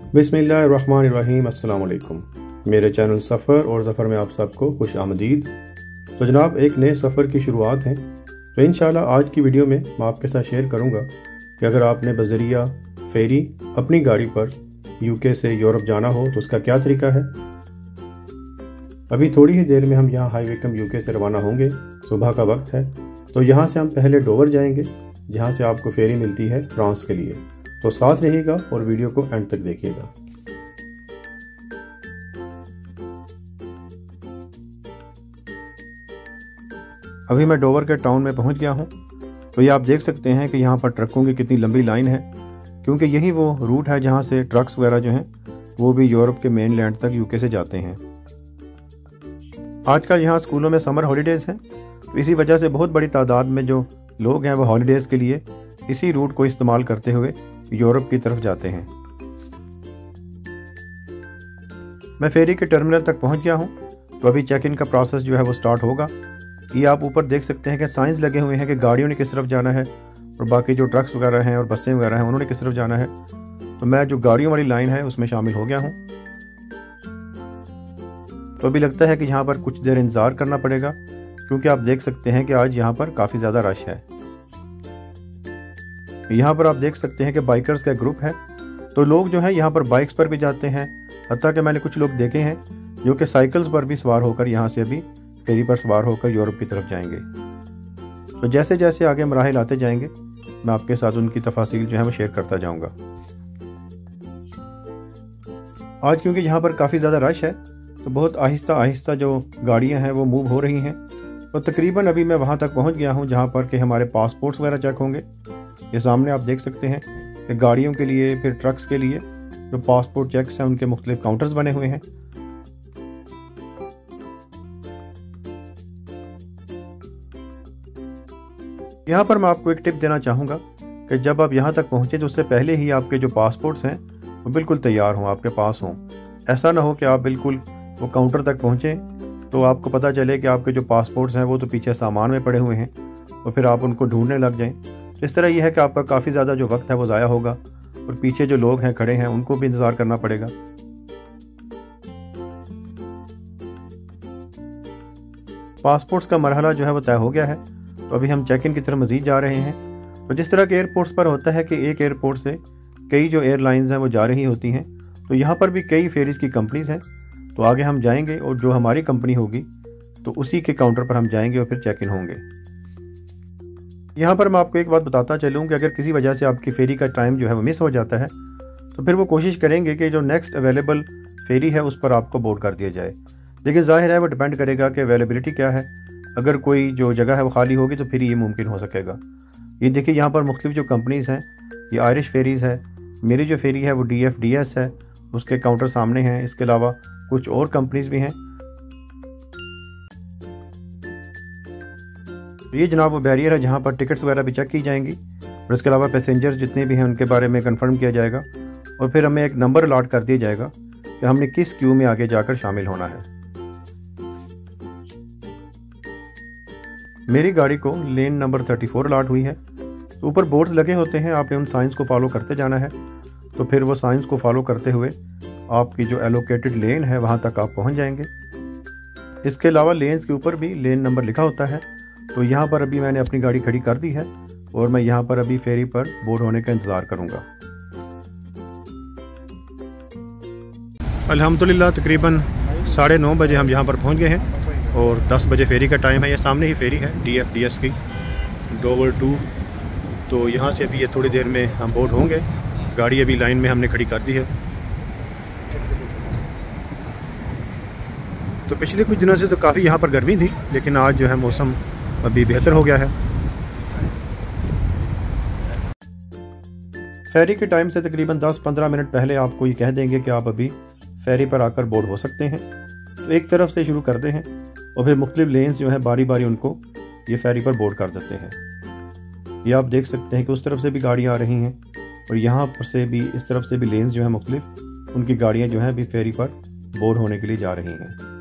बिस्मिल्लाहिर्रहमानिर्रहीम। अस्सलाम वालेकुम। मेरे चैनल सफ़र और ज़फ़र में आप सबको खुश आमदीद। तो जनाब, एक नए सफ़र की शुरुआत है। तो इंशाल्लाह आज की वीडियो में मैं आपके साथ शेयर करूंगा कि अगर आपने बज़रिया फेरी अपनी गाड़ी पर यूके से यूरोप जाना हो तो उसका क्या तरीका है। अभी थोड़ी ही देर में हम यहाँ हाई वेकम यूके से रवाना होंगे। सुबह का वक्त है। तो यहाँ से हम पहले डोवर जाएंगे, जहाँ से आपको फेरी मिलती है फ्रांस के लिए। तो साथ रहिएगा और वीडियो को एंड तक देखिएगा। अभी मैं डोवर के टाउन में पहुंच गया हूं। तो ये आप देख सकते हैं कि यहाँ पर ट्रकों की कितनी लंबी लाइन है, क्योंकि यही वो रूट है जहाँ से ट्रक्स वगैरह जो हैं वो भी यूरोप के मेन लैंड तक यूके से जाते हैं। आजकल यहाँ स्कूलों में समर हॉलीडेज़ हैं, तो इसी वजह से बहुत बड़ी तादाद में जो लोग हैं वो हॉलीडेज़ के लिए इसी रूट को इस्तेमाल करते हुए यूरोप की तरफ जाते हैं। मैं फेरी के टर्मिनल तक पहुंच गया हूं। तो अभी चेक इन का प्रोसेस जो है वो स्टार्ट होगा। ये आप ऊपर देख सकते हैं कि साइंस लगे हुए हैं कि गाड़ियों ने किस तरफ जाना है और बाकी जो ट्रक्स वगैरह हैं और बसें वगैरह हैं उन्होंने किस तरफ जाना है। तो मैं जो गाड़ियों वाली लाइन है उसमें शामिल हो गया हूँ। तो अभी लगता है कि यहाँ पर कुछ देर इंतज़ार करना पड़ेगा, क्योंकि आप देख सकते हैं कि आज यहाँ पर काफ़ी ज़्यादा रश है। यहाँ पर आप देख सकते हैं कि बाइकर्स का ग्रुप है। तो लोग जो हैं यहाँ पर बाइक्स पर भी जाते हैं, हत्ता कि मैंने कुछ लोग देखे हैं जो कि साइकिल्स पर भी सवार होकर यहाँ से अभी फेरी पर सवार होकर यूरोप की तरफ जाएंगे। तो जैसे जैसे आगे मराहिल आते जाएंगे मैं आपके साथ उनकी तफासील जो है वो शेयर करता जाऊँगा। आज क्योंकि यहाँ पर काफ़ी ज़्यादा रश है तो बहुत आहिस्ता आहिस्ता जो गाड़ियाँ हैं वो मूव हो रही हैं। तो तकरीबन अभी मैं वहाँ तक पहुँच गया हूँ जहाँ पर कि हमारे पासपोर्ट्स वगैरह चेक होंगे। ये सामने आप देख सकते हैं कि गाड़ियों के लिए फिर ट्रक्स के लिए जो पासपोर्ट चेक्स हैं उनके मुख्तलिफ काउंटर्स बने हुए हैं। यहाँ पर मैं आपको एक टिप देना चाहूँगा कि जब आप यहाँ तक पहुँचे तो उससे पहले ही आपके जो पासपोर्ट्स हैं वो बिल्कुल तैयार हों, आपके पास हों। ऐसा ना हो कि आप बिल्कुल वो काउंटर तक पहुँचें तो आपको पता चले कि आपके जो पासपोर्ट्स हैं वो तो पीछे सामान में पड़े हुए हैं और फिर आप उनको ढूंढने लग जाएं। इस तरह यह है कि आपका काफ़ी ज़्यादा जो वक्त है वो ज़ाया होगा और पीछे जो लोग हैं खड़े हैं उनको भी इंतज़ार करना पड़ेगा। पासपोर्ट्स का मरहला जो है वो तय हो गया है। तो अभी हम चेक इन की तरफ मज़ीद जा रहे हैं। तो जिस तरह के एयरपोर्ट्स पर होता है कि एक एयरपोर्ट से कई जो एयरलाइंस हैं वो जा रही होती हैं, तो यहाँ पर भी कई फेरीज़ की कंपनीज़ हैं। तो आगे हम जाएंगे और जो हमारी कंपनी होगी तो उसी के काउंटर पर हम जाएंगे और फिर चेक इन होंगे। यहाँ पर मैं आपको एक बात बताता चलूँ कि अगर किसी वजह से आपकी फेरी का टाइम जो है वो मिस हो जाता है तो फिर वो कोशिश करेंगे कि जो नेक्स्ट अवेलेबल फेरी है उस पर आपको बोर्ड कर दिया जाए। लेकिन जाहिर है वो डिपेंड करेगा कि अवेलेबिलिटी क्या है। अगर कोई जो जगह है वो खाली होगी तो फिर ये मुमकिन हो सकेगा। ये देखिए यहाँ पर मुख्तलिफ जो कंपनीज़ हैं, ये आयरिश फेरीज़ है। मेरी जो फेरी है वो DFDS है, उसके काउंटर सामने हैं। इसके अलावा कुछ और कंपनीज़ भी हैं। ये जनाब वो बैरियर है जहाँ पर टिकट्स वगैरह भी चेक की जाएंगी और इसके अलावा पैसेंजर्स जितने भी हैं उनके बारे में कंफर्म किया जाएगा और फिर हमें एक नंबर अलॉट कर दिया जाएगा कि हमने किस क्यू में आगे जाकर शामिल होना है। मेरी गाड़ी को लेन नंबर 34 अलॉट हुई है। तो ऊपर बोर्ड्स लगे होते हैं, आपने उन साइंस को फॉलो करते जाना है। तो फिर वो साइंस को फॉलो करते हुए आपकी जो एलोकेटेड लेन है वहाँ तक आप पहुँच जाएंगे। इसके अलावा लेन्स के ऊपर भी लेन नंबर लिखा होता है। तो यहाँ पर अभी मैंने अपनी गाड़ी खड़ी कर दी है और मैं यहाँ पर अभी फेरी पर बोर्ड होने का इंतज़ार करूँगा। अल्हम्दुलिल्लाह तकरीबन 9:30 बजे हम यहाँ पर पहुँच गए हैं और 10 बजे फेरी का टाइम है। ये सामने ही फेरी है DFDS की डोवर 2। तो यहाँ से अभी ये थोड़ी देर में हम बोर्ड होंगे। गाड़ी अभी लाइन में हमने खड़ी कर दी है। तो पिछले कुछ दिनों से तो काफ़ी यहाँ पर गर्मी थी, लेकिन आज जो है मौसम अभी बेहतर हो गया है। फेरी के टाइम से तकरीबन 10-15 मिनट पहले आपको ये कह देंगे कि आप अभी फेरी पर आकर बोर्ड हो सकते हैं। तो एक तरफ से शुरू करते हैं और फिर मुख्तलिफ लेन्स जो है बारी बारी उनको ये फेरी पर बोर्ड कर देते हैं। ये आप देख सकते हैं कि उस तरफ से भी गाड़ियाँ आ रही हैं और यहाँ पर से भी इस तरफ से भी लेन्स जो है मुख्तलिफ उनकी गाड़ियाँ जो हैं अभी फेरी पर बोर्ड होने के लिए जा रही हैं।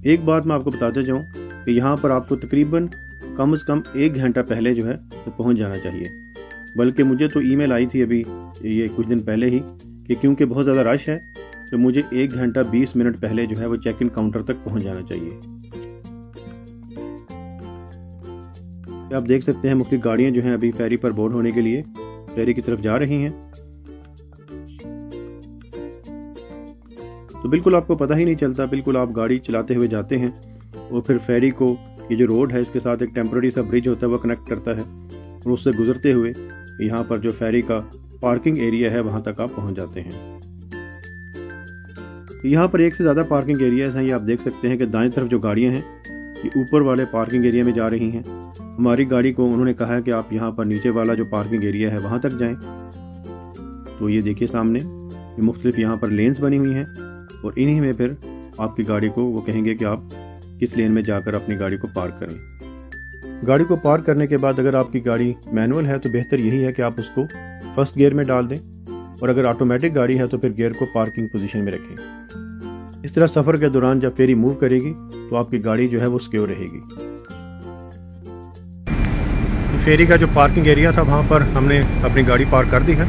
एक बात मैं आपको बताते जाऊँ कि यहाँ पर आपको तकरीबन कम से कम 1 घंटा पहले जो है वो पहुँच जाना चाहिए। बल्कि मुझे तो ईमेल आई थी अभी ये कुछ दिन पहले ही कि क्योंकि बहुत ज़्यादा रश है तो मुझे 1 घंटा 20 मिनट पहले जो है वो चेक इन काउंटर तक पहुंच जाना चाहिए। आप देख सकते हैं मुख्तलिफ गाड़ियां जो हैं अभी फेरी पर बोर्ड होने के लिए फेरी की तरफ जा रही हैं। तो बिल्कुल आपको पता ही नहीं चलता, बिल्कुल आप गाड़ी चलाते हुए जाते हैं और फिर फेरी को, ये जो रोड है इसके साथ एक टेम्पररी सा ब्रिज होता है वो कनेक्ट करता है और उससे गुजरते हुए यहाँ पर जो फेरी का पार्किंग एरिया है वहाँ तक आप पहुँच जाते हैं। यहाँ पर एक से ज़्यादा पार्किंग एरियाज हैं। ये आप देख सकते हैं कि दाएं तरफ जो गाड़ियाँ हैं ये ऊपर वाले पार्किंग एरिया में जा रही हैं। हमारी गाड़ी को उन्होंने कहा है कि आप यहाँ पर नीचे वाला जो पार्किंग एरिया है वहाँ तक जाएं। तो ये देखिए सामने ये मुख्तलिफ यहाँ पर लेन्स बनी हुई हैं और इन्हीं में फिर आपकी गाड़ी को वो कहेंगे कि आप किस लेन में जाकर अपनी गाड़ी को पार्क करें। गाड़ी को पार्क करने के बाद अगर आपकी गाड़ी मैनुअल है तो बेहतर यही है कि आप उसको फर्स्ट गियर में डाल दें और अगर ऑटोमेटिक गाड़ी है तो फिर गियर को पार्किंग पोजीशन में रखें। इस तरह सफ़र के दौरान जब फेरी मूव करेगी तो आपकी गाड़ी जो है वो सिक्योर रहेगी। फेरी का जो पार्किंग एरिया था वहाँ पर हमने अपनी गाड़ी पार्क कर दी है।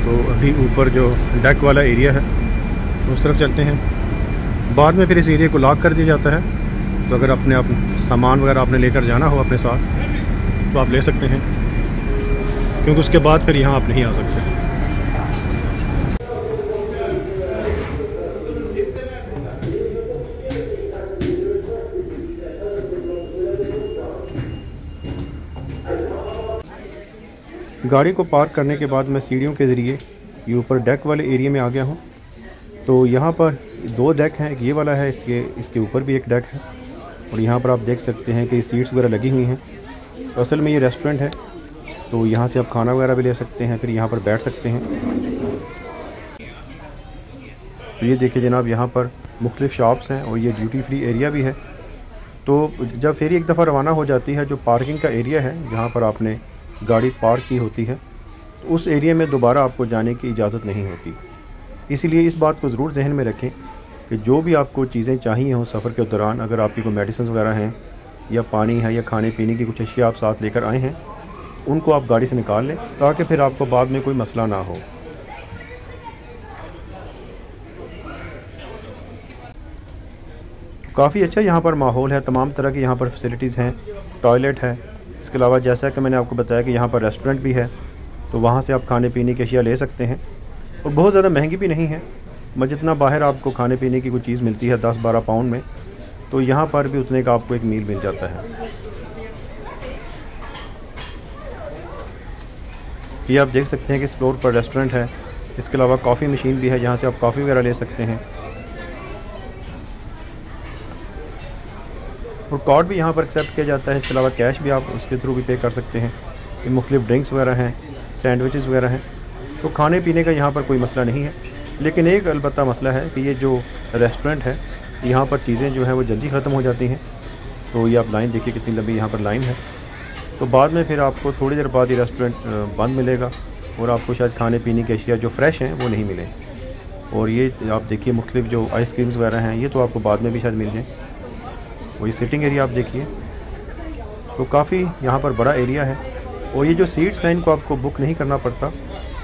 तो अभी ऊपर जो डेक वाला एरिया है उस तरफ चलते हैं। बाद में फिर इस एरिया को लॉक कर दिया जाता है। तो अगर अपने सामान वगैरह आपने लेकर जाना हो अपने साथ तो आप ले सकते हैं, क्योंकि उसके बाद फिर यहाँ आप नहीं आ सकते। गाड़ी को पार्क करने के बाद मैं सीढ़ियों के ज़रिए ये ऊपर डेक वाले एरिया में आ गया हूँ। तो यहाँ पर 2 डेक हैं, एक ये वाला है, इसके ऊपर भी एक डेक है और यहाँ पर आप देख सकते हैं कि सीट्स वगैरह लगी हुई हैं। तो असल में ये रेस्टोरेंट है, तो यहाँ से आप खाना वगैरह भी ले सकते हैं, फिर यहाँ पर बैठ सकते हैं। तो ये देखिए जनाब, यहाँ पर मुख्तलिफ शॉप्स हैं और ये ड्यूटी फ्री एरिया भी है। तो जब फेरी एक दफ़ा रवाना हो जाती है, जो पार्किंग का एरिया है जहाँ पर आपने गाड़ी पार्क की होती है, तो उस एरिया में दोबारा आपको जाने की इजाज़त नहीं होती। इसीलिए इस बात को ज़रूर जहन में रखें कि जो भी आपको चीज़ें चाहिए हों सफ़र के दौरान, अगर आपकी कोई मेडिसिन वगैरह हैं या पानी है या खाने पीने की कुछ अशिया आप साथ लेकर आए हैं, उनको आप गाड़ी से निकाल लें ताकि फिर आपको बाद में कोई मसला ना हो। काफ़ी अच्छा यहाँ पर माहौल है, तमाम तरह की यहाँ पर फैसिलिटीज़ हैं, टॉयलेट है। इसके अलावा जैसा कि मैंने आपको बताया कि यहाँ पर रेस्टोरेंट भी है, तो वहाँ से आप खाने पीने की अशिया ले सकते हैं और बहुत ज़्यादा महंगी भी नहीं है। जितना बाहर आपको खाने पीने की कोई चीज़ मिलती है 10-12 पाउंड में, तो यहाँ पर भी उतने का आपको एक मील मिल जाता है। ये आप देख सकते हैं कि इस फ्लोर पर रेस्टोरेंट है। इसके अलावा कॉफ़ी मशीन भी है जहाँ से आप कॉफ़ी वगैरह ले सकते हैं और कार्ड भी यहाँ पर एक्सेप्ट किया जाता है। इसके अलावा कैश भी आप उसके थ्रू भी पे कर सकते हैं। ये मुख्तलिफ ड्रिंक्स वगैरह हैं, सैंडविचेस वगैरह हैं। तो खाने पीने का यहाँ पर कोई मसला नहीं है, लेकिन एक अलबत्ता मसला है कि ये जो रेस्टोरेंट है यहाँ पर चीज़ें जो हैं वो जल्दी ख़त्म हो जाती हैं। तो ये आप लाइन देखिए कितनी लंबी यहाँ पर लाइन है। तो बाद में फिर आपको थोड़ी देर बाद ही रेस्टोरेंट बंद मिलेगा और आपको शायद खाने पीने की अशिया जो फ्रेश हैं वो नहीं मिले। और ये आप देखिए मुख्तलिफ जो आइसक्रीम्स वगैरह हैं ये तो आपको बाद में भी शायद मिल जाए। वही सिटिंग एरिया आप देखिए, तो काफ़ी यहाँ पर बड़ा एरिया है और ये जो सीट्स हैं इनको आपको बुक नहीं करना पड़ता।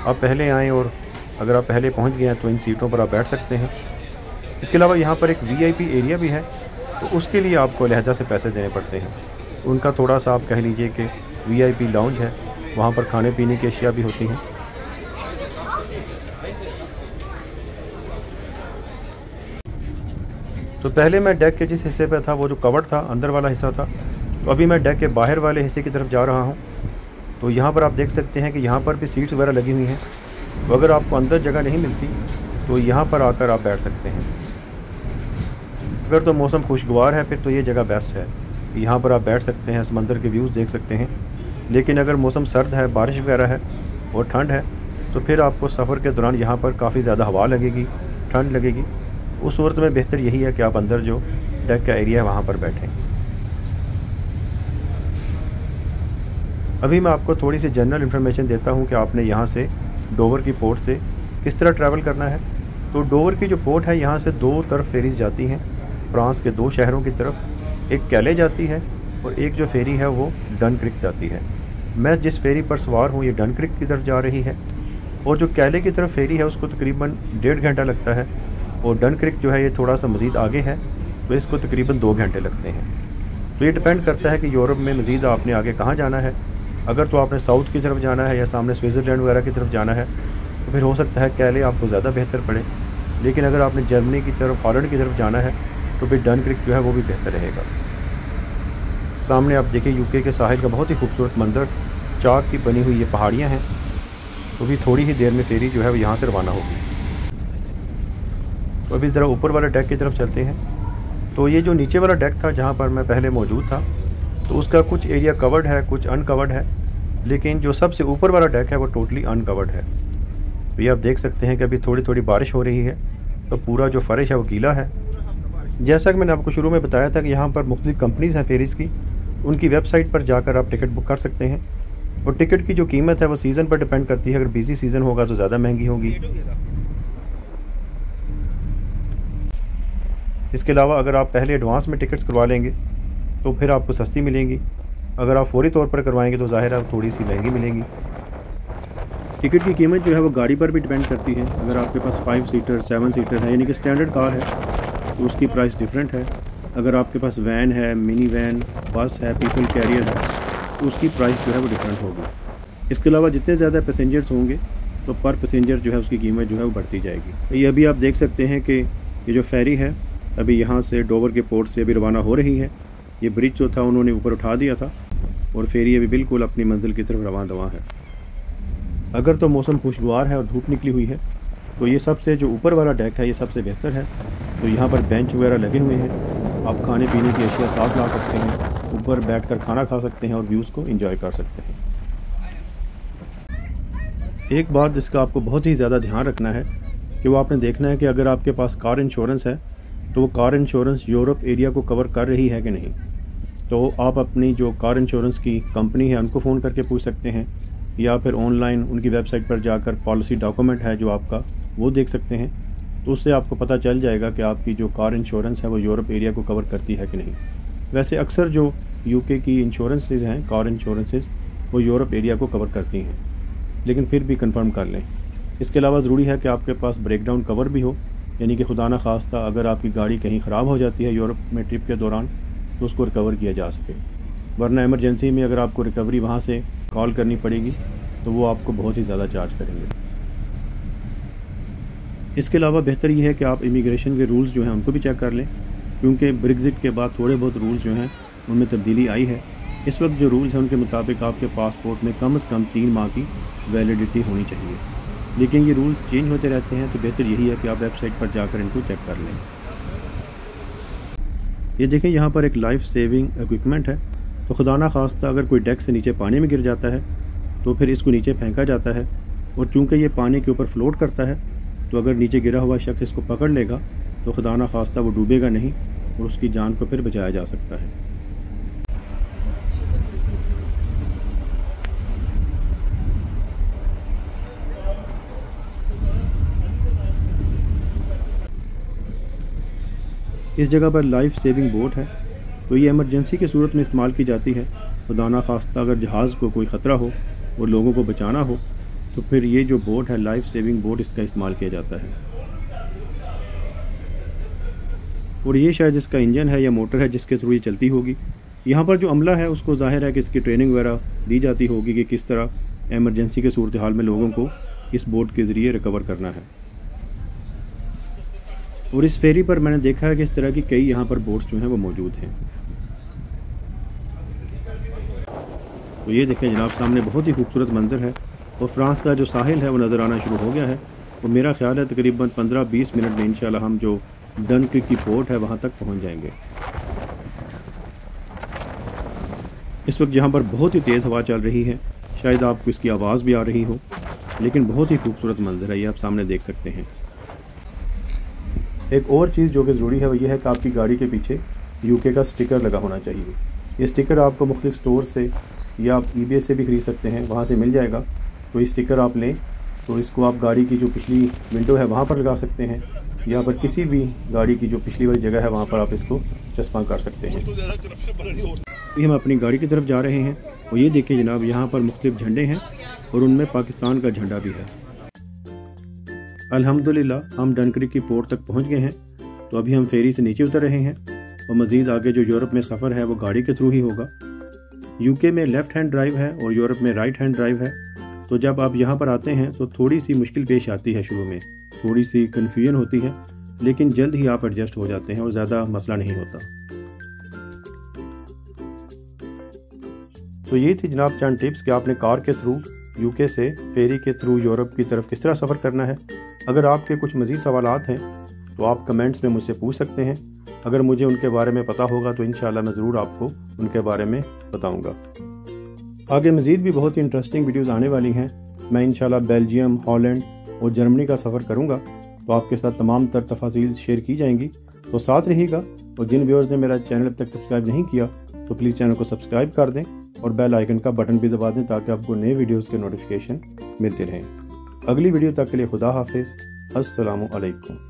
आप पहले आएँ और अगर आप पहले पहुँच गए हैं तो इन सीटों पर आप बैठ सकते हैं। इसके अलावा यहाँ पर एक VIP एरिया भी है, तो उसके लिए आपको अलहदा से पैसे देने पड़ते हैं। उनका थोड़ा सा आप कह लीजिए कि VIP लाउंज है, वहाँ पर खाने पीने की अशिया भी होती हैं। तो पहले मैं डेक के जिस हिस्से पे था वो जो कवर्ड था अंदर वाला हिस्सा था, तो अभी मैं डेक के बाहर वाले हिस्से की तरफ जा रहा हूँ। तो यहाँ पर आप देख सकते हैं कि यहाँ पर भी सीट्स वगैरह लगी हुई हैं। तो अगर आपको अंदर जगह नहीं मिलती तो यहाँ पर आकर आप बैठ सकते हैं। अगर तो मौसम खुशगवार है फिर तो ये जगह बेस्ट है, यहाँ पर आप बैठ सकते हैं, समंदर के व्यूज़ देख सकते हैं। लेकिन अगर मौसम सर्द है, बारिश वगैरह है और ठंड है, तो फिर आपको सफ़र के दौरान यहाँ पर काफ़ी ज़्यादा हवा लगेगी, ठंड लगेगी। उस सूरत में बेहतर यही है कि आप अंदर जो डेक का एरिया है वहाँ पर बैठें। अभी मैं आपको थोड़ी सी जनरल इन्फॉर्मेशन देता हूँ कि आपने यहाँ से डोवर की पोर्ट से किस तरह ट्रैवल करना है। तो डोवर की जो पोर्ट है यहाँ से 2 तरफ फेरीज जाती हैं फ्रांस के 2 शहरों की तरफ। एक कैले जाती है और एक जो फेरी है वो डनक्रिक जाती है। मैं जिस फेरी पर सवार हूँ ये डनक्रिक की तरफ जा रही है, और जो कैले की तरफ फेरी है उसको तकरीबन 1.5 घंटा लगता है, और डनक्रिक जो है ये थोड़ा सा मज़ीद आगे है तो इसको तकरीबन 2 घंटे लगते हैं। तो ये डिपेंड करता है कि यूरोप में मज़ीद आपने आगे कहाँ जाना है। अगर तो आपने साउथ की तरफ जाना है या सामने स्विट्ज़रलैंड वगैरह की तरफ जाना है तो फिर हो सकता है कैले आपको ज़्यादा बेहतर पड़े, लेकिन अगर आपने जर्मनी की तरफ, हॉलैंड की तरफ जाना है तो फिर डनक्रिक जो है वो भी बेहतर रहेगा। सामने आप देखिए यूके के साहिल का बहुत ही खूबसूरत मंजर, चाक की बनी हुई ये पहाड़ियाँ हैं। तो भी थोड़ी ही देर में फेरी जो है वो यहाँ से रवाना होगी। तो अभी ज़रा ऊपर वाला डेक की तरफ चलते हैं। तो ये जो नीचे वाला डेक था जहाँ पर मैं पहले मौजूद था, तो उसका कुछ एरिया कवर्ड है, कुछ अनकवर्ड है, लेकिन जो सबसे ऊपर वाला डेक है वो टोटली अनकवर्ड है। तो ये आप देख सकते हैं कि अभी थोड़ी थोड़ी बारिश हो रही है, तो पूरा जो फ़र्श है वो गीला है। जैसा कि मैंने आपको शुरू में बताया था कि यहाँ पर मुख्तलिफ कंपनीज़ हैं फेरीज़ की, उनकी वेबसाइट पर जाकर आप टिकट बुक कर सकते हैं। और टिकट की जो कीमत है वो सीज़न पर डिपेंड करती है। अगर बिज़ी सीज़न होगा तो ज़्यादा महंगी होगी। इसके अलावा अगर आप पहले एडवांस में टिकट्स करवा लेंगे तो फिर आपको सस्ती मिलेंगी। अगर आप फौरी तौर पर करवाएंगे तो ज़ाहिर है थोड़ी सी महंगी मिलेंगी। टिकट की कीमत जो है वो गाड़ी पर भी डिपेंड करती है। अगर आपके पास 5 सीटर 7 सीटर है, यानी कि स्टैंडर्ड कार है, तो उसकी प्राइस डिफरेंट है। अगर आपके पास वैन है, मिनी वैन, बस है, पीपल कैरियर है, तो उसकी प्राइस जो है वो डिफरेंट होगी। इसके अलावा जितने ज़्यादा पैसेंजर्स होंगे तो पर पैसेंजर जो है उसकी कीमत जो है वो बढ़ती जाएगी। ये अभी आप देख सकते हैं कि ये जो फेरी है अभी यहाँ से डोवर के पोर्ट से अभी रवाना हो रही है। ये ब्रिज जो था उन्होंने ऊपर उठा दिया था और फेरी अभी बिल्कुल अपनी मंजिल की तरफ रवाना दवा है। अगर तो मौसम खुशगवार है और धूप निकली हुई है तो ये सबसे जो ऊपर वाला डेक है ये सबसे बेहतर है। तो यहाँ पर बेंच वगैरह लगे हुए हैं, आप खाने पीने की अशिया साथ ला सकते हैं, ऊपर बैठकर खाना खा सकते हैं और व्यूज़ को एंजॉय कर सकते हैं। एक बात जिसका आपको बहुत ही ज़्यादा ध्यान रखना है कि वो आपने देखना है कि अगर आपके पास कार इंश्योरेंस है तो वो कार इंश्योरेंस यूरोप एरिया को कवर कर रही है कि नहीं। तो आप अपनी जो कार इंश्योरेंस की कंपनी है उनको फ़ोन करके पूछ सकते हैं, या फिर ऑनलाइन उनकी वेबसाइट पर जाकर पॉलिसी डॉक्यूमेंट है जो आपका वो देख सकते हैं। तो उससे आपको पता चल जाएगा कि आपकी जो कार इंश्योरेंस है वो यूरोप एरिया को कवर करती है कि नहीं। वैसे अक्सर जो यूके की इंश्योरेंसेज हैं, कार इंश्योरेंसेज, वो यूरोप एरिया को कवर करती हैं, लेकिन फिर भी कंफर्म कर लें। इसके अलावा ज़रूरी है कि आपके पास ब्रेकडाउन कवर भी हो, यानी कि खुदा न खास्ता अगर आपकी गाड़ी कहीं ख़राब हो जाती है यूरोप में ट्रिप के दौरान तो उसको रिकवर किया जा सके। वरना इमरजेंसी में अगर आपको रिकवरी वहाँ से कॉल करनी पड़ेगी तो वो आपको बहुत ही ज़्यादा चार्ज करेंगे। इसके अलावा बेहतर ये है कि आप इमिग्रेशन के रूल्स जो हैं उनको भी चेक कर लें, क्योंकि ब्रेग्जिट के बाद थोड़े बहुत रूल्स जो हैं उनमें तब्दीली आई है। इस वक्त जो रूल्स हैं उनके मुताबिक आपके पासपोर्ट में कम से कम 3 माह की वैलिडिटी होनी चाहिए, लेकिन ये रूल्स चेंज होते रहते हैं। तो बेहतर यही है कि आप वेबसाइट पर जाकर इनको चेक कर लें। ये देखें यहाँ पर एक लाइफ सेविंग इक्विपमेंट है। तो खुदा ना खास्ता अगर कोई डेक से नीचे पानी में गिर जाता है तो फिर इसको नीचे फेंका जाता है, और चूँकि ये पानी के ऊपर फ्लोट करता है तो अगर नीचे गिरा हुआ शख्स इसको पकड़ लेगा तो खुदा ना खास्ता वो डूबेगा नहीं और उसकी जान को फिर बचाया जा सकता है। इस जगह पर लाइफ सेविंग बोट है, तो ये इमरजेंसी की सूरत में इस्तेमाल की जाती है। खुदा ना खास्ता अगर जहाज़ को कोई ख़तरा हो और लोगों को बचाना हो तो फिर ये जो बोट है लाइफ सेविंग बोट, इसका इस्तेमाल किया जाता है। और ये शायद इसका इंजन है या मोटर है जिसके थ्रू ये चलती होगी। यहाँ पर जो अमला है उसको ज़ाहिर है कि इसकी ट्रेनिंग वगैरह दी जाती होगी कि किस तरह एमरजेंसी के सूरत हाल में लोगों को इस बोट के ज़रिए रिकवर करना है। और इस फेरी पर मैंने देखा है कि इस तरह की कई यहाँ पर बोट्स जो हैं वो मौजूद हैं। तो ये देखें जनाब, सामने बहुत ही खूबसूरत मंजर है और फ्रांस का जो साहिल है वो नज़र आना शुरू हो गया है। और मेरा ख्याल है तकरीबन 15-20 मिनट में इंशाल्लाह हम जो डनक्रिक की पोर्ट है वहाँ तक पहुँच जाएंगे। इस वक्त यहाँ पर बहुत ही तेज़ हवा चल रही है, शायद आपको इसकी आवाज़ भी आ रही हो, लेकिन बहुत ही खूबसूरत मंजर है, ये आप सामने देख सकते हैं। एक और चीज़ जो कि ज़रूरी है वो ये है कि आपकी गाड़ी के पीछे यूके का स्टिकर लगा होना चाहिए। ये स्टिकर आपको मुख्तलिफ स्टोर से या आप ईबे से भी ख़रीद सकते हैं, वहाँ से मिल जाएगा। तो ये स्टिकर आप लें तो इसको आप गाड़ी की जो पिछली विंडो है वहाँ पर लगा सकते हैं, या पर किसी भी गाड़ी की जो पिछली वाली जगह है वहाँ पर आप इसको चस्पा कर सकते हैं। अभी हम अपनी गाड़ी की तरफ जा रहे हैं और ये देखिए जनाब, यहाँ पर मुख्तलिफ झंडे हैं और उनमें पाकिस्तान का झंडा भी है। अल्हम्दुलिल्लाह हम डन क्रीक की पोर्ट तक पहुँच गए हैं। तो अभी हम फेरी से नीचे उतर रहे हैं और मज़ीद आगे जो यूरोप में सफ़र है वो गाड़ी के थ्रू ही होगा। यूके में लेफ़्ट हैंड ड्राइव है और यूरोप में राइट हैंड ड्राइव है। तो जब आप यहाँ पर आते हैं तो थोड़ी सी मुश्किल पेश आती है, शुरू में थोड़ी सी कन्फ्यूजन होती है, लेकिन जल्द ही आप एडजस्ट हो जाते हैं और ज़्यादा मसला नहीं होता। तो ये थी जनाब चंद टिप्स कि आपने कार के थ्रू यूके से फेरी के थ्रू यूरोप की तरफ किस तरह सफ़र करना है। अगर आपके कुछ मज़ीद सवालात हैं तो आप कमेंट्स में मुझसे पूछ सकते हैं। अगर मुझे उनके बारे में पता होगा तो इंशाल्लाह मैं ज़रूर आपको उनके बारे में बताऊंगा। आगे मज़ीद भी बहुत ही इंटरेस्टिंग वीडियोज़ आने वाली हैं। मैं इंशाल्लाह बेल्जियम, हॉलैंड और जर्मनी का सफ़र करूंगा, तो आपके साथ तमाम तर तफासील शेयर की जाएंगी। तो साथ रहिएगा। और जिन व्यूअर्स ने मेरा चैनल अब तक सब्सक्राइब नहीं किया तो प्लीज़ चैनल को सब्सक्राइब कर दें और बेल आइकन का बटन भी दबा दें ताकि आपको नए वीडियोज़ के नोटिफिकेशन मिलते रहें। अगली वीडियो तक के लिए खुदा हाफिज़। अस्सलामु अलैकुम।